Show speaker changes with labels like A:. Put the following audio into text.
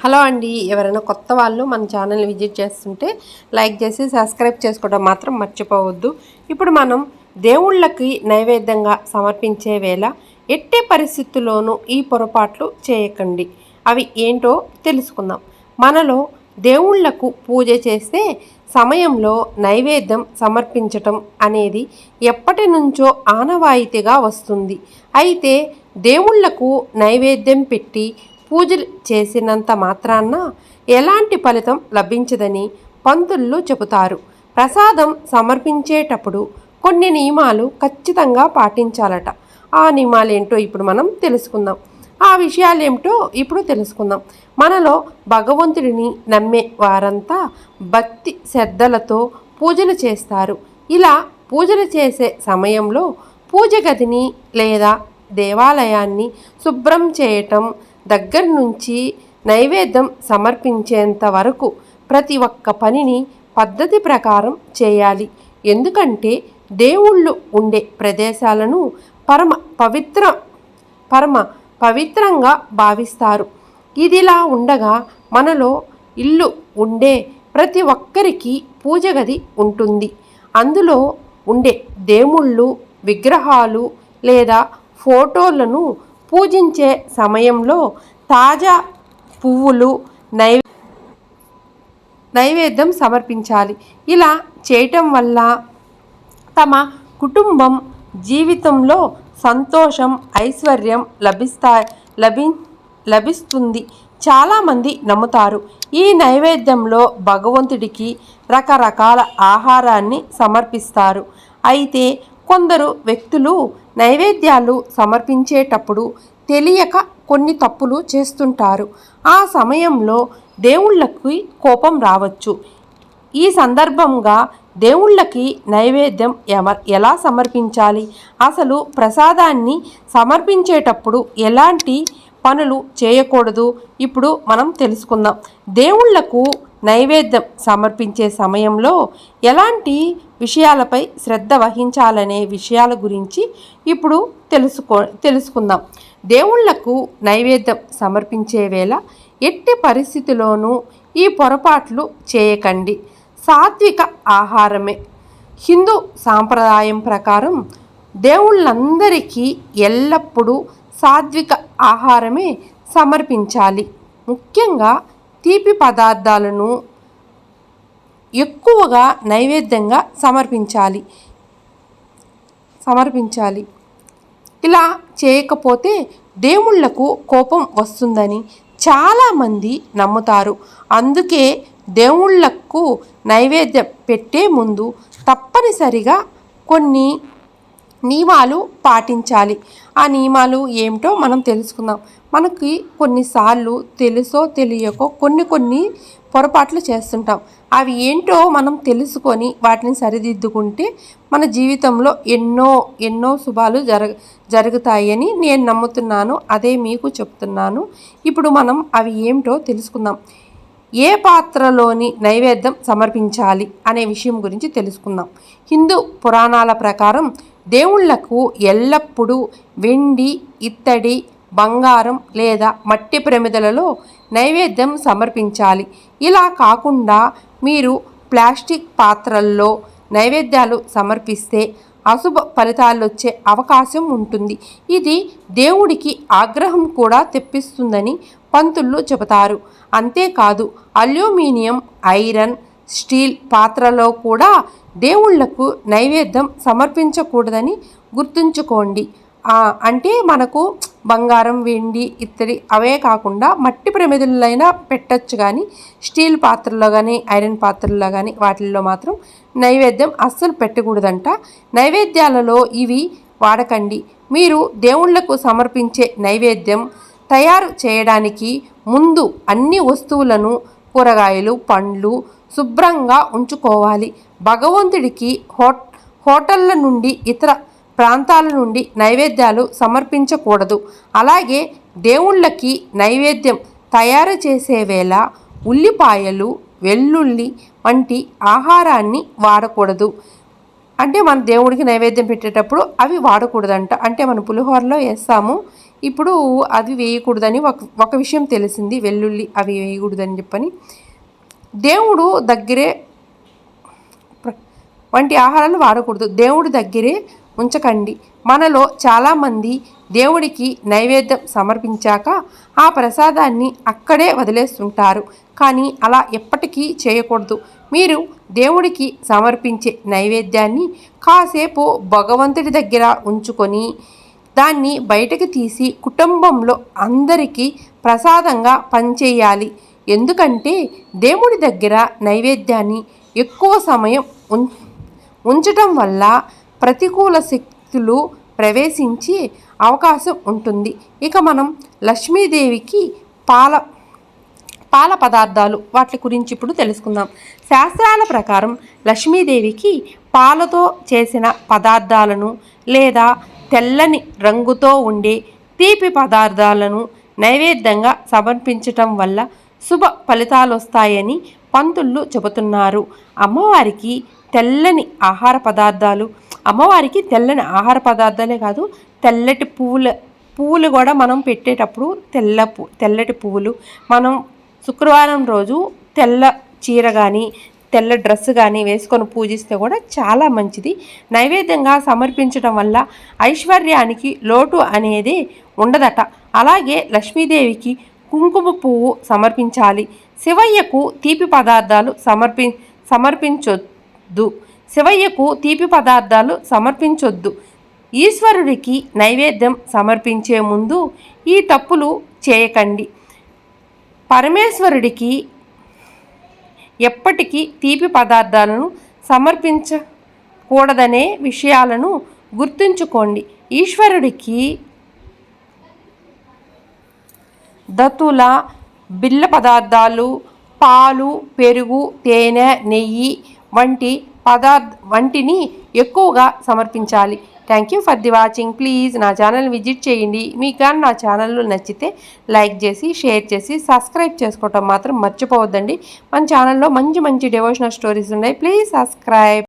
A: Hello అండి, ఎవరైనా కొత్త వాళ్ళు మన ఛానల్ని విజిట్ చేస్తుంటే లైక్ చేసి సబ్స్క్రైబ్ చేసుకోవడం మాత్రం మర్చిపోవద్దు. ఇప్పుడు మనం దేవుళ్ళకి నైవేద్యంగా సమర్పించే వేళ ఎట్టి పరిస్థితుల్లోనూ ఈ పొరపాట్లు చేయకండి. అవి ఏంటో తెలుసుకుందాం. మనలో దేవుళ్లకు పూజ చేసే సమయంలో నైవేద్యం సమర్పించటం అనేది ఎప్పటి నుంచో ఆనవాయితీగా వస్తుంది. అయితే దేవుళ్లకు నైవేద్యం పెట్టి పూజలు చేసినంత మాత్రాన ఎలాంటి ఫలితం లభించదని పంతుళ్ళు చెబుతారు. ప్రసాదం సమర్పించేటప్పుడు కొన్ని నియమాలు ఖచ్చితంగా పాటించాలట. ఆ నియమాలు ఏంటో ఇప్పుడు మనం తెలుసుకుందాం. ఆ విషయాలు ఏమిటో ఇప్పుడు తెలుసుకుందాం. మనలో భగవంతుడిని నమ్మే వారంతా భక్తి శ్రద్ధలతో పూజలు చేస్తారు. ఇలా పూజలు చేసే సమయంలో పూజ గదిని లేదా దేవాలయాన్ని శుభ్రం చేయటం దగ్గర నుంచి నైవేద్యం సమర్పించేంత వరకు ప్రతి ఒక్క పనిని పద్ధతి ప్రకారం చేయాలి. ఎందుకంటే దేవుళ్ళు ఉండే ప్రదేశాలను పరమ పవిత్రంగా భావిస్తారు. ఇదిలా ఉండగా మనలో ఇల్లు ఉండే ప్రతి ఒక్కరికి పూజ గది ఉంటుంది. అందులో ఉండే దేవుళ్ళు విగ్రహాలు లేదా ఫోటోలను పూజించే సమయంలో తాజా పువ్వులు నైవేద్యం సమర్పించాలి. ఇలా చేయటం వల్ల తమ కుటుంబం జీవితంలో సంతోషం ఐశ్వర్యం లభిస్తుంది చాలామంది నమ్ముతారు. ఈ నైవేద్యంలో భగవంతుడికి రకరకాల ఆహారాన్ని సమర్పిస్తారు. అయితే కొందరు వ్యక్తులు నైవేద్యాలు సమర్పించేటప్పుడు తెలియక కొన్ని తప్పులు చేస్తుంటారు. ఆ సమయంలో దేవుళ్ళకి కోపం రావచ్చు. ఈ సందర్భంగా దేవుళ్ళకి నైవేద్యం ఎలా సమర్పించాలి, అసలు ప్రసాదాన్ని సమర్పించేటప్పుడు ఎలాంటి పనులు చేయకూడదు ఇప్పుడు మనం తెలుసుకుందాం. దేవుళ్లకు నైవేద్యం సమర్పించే సమయంలో ఎలాంటి విషయాలపై శ్రద్ధ వహించాలనే విషయాల గురించి ఇప్పుడు తెలుసుకుందాం. దేవుళ్లకు నైవేద్యం సమర్పించే వేళ ఎట్టి పరిస్థితిలోనూ ఈ పొరపాట్లు చేయకండి. సాత్విక ఆహారమే. హిందూ సాంప్రదాయం ప్రకారం దేవుళ్ళందరికీ ఎల్లప్పుడూ సాత్విక ఆహారమే సమర్పించాలి. ముఖ్యంగా తీపి పదార్థాలను ఎక్కువగా నైవేద్యంగా సమర్పించాలి. ఇలా చేయకపోతే దేవుళ్లకు కోపం వస్తుందని చాలామంది నమ్ముతారు. అందుకే దేవుళ్లకు నైవేద్యం పెట్టే ముందు తప్పనిసరిగా కొన్ని నియమాలు పాటించాలి. ఆ నియమాలు ఏమిటో మనం తెలుసుకుందాం. మనకి కొన్నిసార్లు తెలుసో తెలియకో కొన్ని పొరపాట్లు చేస్తుంటాం. అవి ఏంటో మనం తెలుసుకొని వాటిని సరిదిద్దుకుంటే మన జీవితంలో ఎన్నో శుభాలు జరుగుతాయని నేను నమ్ముతున్నాను. అదే మీకు చెప్తున్నాను. ఇప్పుడు మనం అవి ఏమిటో తెలుసుకుందాం. ఏ పాత్రలోని నైవేద్యం సమర్పించాలి అనే విషయం గురించి తెలుసుకుందాం. హిందూ పురాణాల ప్రకారం దేవుళ్లకు ఎల్లప్పుడూ వెండి, ఇత్తడి, బంగారం లేదా మట్టి ప్రమిదలలో నైవేద్యం సమర్పించాలి. ఇలా కాకుండా మీరు ప్లాస్టిక్ పాత్రల్లో నైవేద్యాలు సమర్పిస్తే అశుభ ఫలితాలు వచ్చే అవకాశం ఉంటుంది. ఇది దేవుడికి ఆగ్రహం కూడా తెప్పిస్తుందని పంతుళ్ళు చెబుతారు. అంతేకాదు అల్యూమినియం, ఐరన్, స్టీల్ పాత్రలో కూడా దేవుళ్లకు నైవేద్యం సమర్పించకూడదని గుర్తుంచుకోండి. అంటే మనకు బంగారం, వెండి, ఇత్తడి అవే కాకుండా మట్టి ప్రమిదలైనా పెట్టచ్చు, కానీ స్టీల్ పాత్రలో కానీ ఐరన్ పాత్రల్లో కానీ వాటిల్లో మాత్రం నైవేద్యం అస్సలు పెట్టకూడదంట. నైవేద్యాలలో ఇవి వాడకండి. మీరు దేవుళ్లకు సమర్పించే నైవేద్యం తయారు చేయడానికి ముందు అన్ని వస్తువులను, కూరగాయలు, పండ్లు శుభ్రంగా ఉంచుకోవాలి. భగవంతుడికి హోటళ్ల నుండి, ఇతర ప్రాంతాల నుండి నైవేద్యాలు సమర్పించకూడదు. అలాగే దేవుళ్ళకి నైవేద్యం తయారు చేసే వేళ ఉల్లిపాయలు, వెల్లుల్లి వంటి ఆహారాన్ని వాడకూడదు. అంటే మన దేవుడికి నైవేద్యం పెట్టేటప్పుడు అవి వాడకూడదంట. అంటే మనం పులిహోరలో వేస్తాము, ఇప్పుడు అవి వేయకూడదని ఒక విషయం తెలిసింది, వెల్లుల్లి అవి వేయకూడదని చెప్పని. దేవుడు దగ్గరే వంటి ఆహారాలు వాడకూడదు, దేవుడి దగ్గరే ఉంచకండి. మనలో చాలామంది దేవుడికి నైవేద్యం సమర్పించాక ఆ ప్రసాదాన్ని అక్కడే వదిలేస్తుంటారు. కానీ అలా ఎప్పటికీ చేయకూడదు. మీరు దేవుడికి సమర్పించే నైవేద్యాన్ని కాసేపు భగవంతుడి దగ్గర ఉంచుకొని దాన్ని బయటకు తీసి కుటుంబంలో అందరికీ ప్రసాదంగా పంచేయాలి. ఎందుకంటే దేవుడి దగ్గర నైవేద్యాన్ని ఎక్కువ సమయం ఉంచటం వల్ల ప్రతికూల శక్తులు ప్రవేశించే అవకాశం ఉంటుంది. ఇక మనం లక్ష్మీదేవికి పాల పదార్థాలు వాటి గురించి ఇప్పుడు తెలుసుకుందాం. శాస్త్రాల ప్రకారం లక్ష్మీదేవికి పాలతో చేసిన పదార్థాలను లేదా తెల్లని రంగుతో ఉండే తీపి పదార్థాలను నైవేద్యంగా సమర్పించటం వల్ల శుభ ఫలితాలు వస్తాయని పంతులు చెబుతున్నారు. అమ్మవారికి తెల్లని ఆహార పదార్థాలే కాదు, తెల్లటి పువ్వులు కూడా మనం పెట్టేటప్పుడు తెల్లటి పువ్వులు మనం శుక్రవారం రోజు తెల్ల చీర కానీ తెల్ల డ్రెస్ కానీ వేసుకొని పూజిస్తే కూడా చాలా మంచిది. నైవేద్యంగా సమర్పించడం వల్ల ఐశ్వర్యానికి లోటు అనేది ఉండదట. అలాగే లక్ష్మీదేవికి కుంకుమ పువ్వు సమర్పించాలి. శివయ్యకు తీపి పదార్థాలు సమర్పించొద్దు. ఈశ్వరుడికి నైవేద్యం సమర్పించే ముందు ఈ తప్పులు చేయకండి. పరమేశ్వరుడికి ఎప్పటికీ తీపి పదార్థాలను సమర్పించకూడదనే విషయాలను గుర్తుంచుకోండి. ఈశ్వరుడికి దత్తుల, బిళ్ళ పదార్థాలు, పాలు, పెరుగు, తేనె, నెయ్యి వంటిని ఎక్కువగా సమర్పించాలి. Thank you for the watching. Please నా ఛానల్ విజిట్ చేయండి. మీకు కానీ నా ఛానల్లో నచ్చితే లైక్ చేసి, షేర్ చేసి, సబ్స్క్రైబ్ చేసుకోవటం మాత్రం మర్చిపోవద్దండి. మన ఛానల్లో మంచి డివోషనల్ స్టోరీస్ ఉన్నాయి. Please subscribe.